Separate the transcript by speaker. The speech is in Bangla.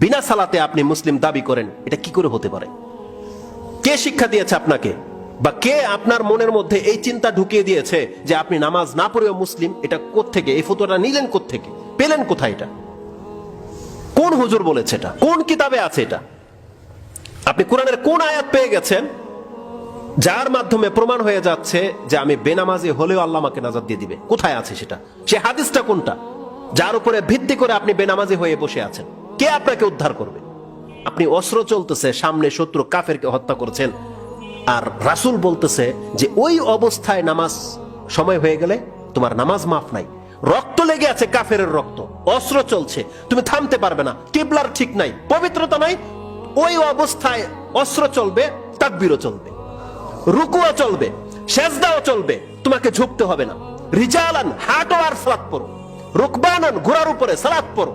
Speaker 1: বিনা সালাতে আপনি মুসলিম দাবি করেন, এটা কি করে হতে পারে? কে শিক্ষা দিয়েছে আপনাকে, বা কে আপনার মনের মধ্যে এই চিন্তা ঢুকিয়ে দিয়েছে যে আপনি নামাজ না পড়েও মুসলিম? এটা কোত্থেকে, এই ফতোয়াটা নিলেন কোত্থেকে, পেলেন কোথায়? এটা কোন হুজুর বলেছে? এটা কোন কিতাবে আছে? এটা আপনি কোরআনের কোন আয়াত পেয়ে গেছেন যার মাধ্যমে প্রমাণ হয়ে যাচ্ছে যে আমি বেনামাজি হলেও আল্লাহ আমাকে নাজাত দিয়ে দিবে? কোথায় আছে সেটা? সে হাদিসটা কোনটা যার উপরে ভিত্তি করে আপনি বেনামাজি হয়ে বসে আছেন? কে আপনাকে উদ্ধার করবে? আপনি অস্ত্র চলতেছে, সামনে শত্রু কাফেরকে হত্যা করছেন, আর রাসূল বলতেছে যে ওই অবস্থায় নামাজ সময় হয়ে গেলে তোমার নামাজ মাফ নাই। রক্ত লেগে আছে, কাফেরের রক্ত, অস্ত্র চলছে, তুমি থামতে পারবে না, কিবলার ঠিক নাই, পবিত্রতা নাই, ওই অবস্থায় অস্ত্র চলবে, তাকবীরও চলবে, রুকুও চলবে, সেজদাও চলবে, তোমাকে ঝুঁকতে হবে না। রিজালান, হাঁটো আর সালাত পড়ো, রুকবানান, ঘোড়ার উপরে সালাত পড়ো।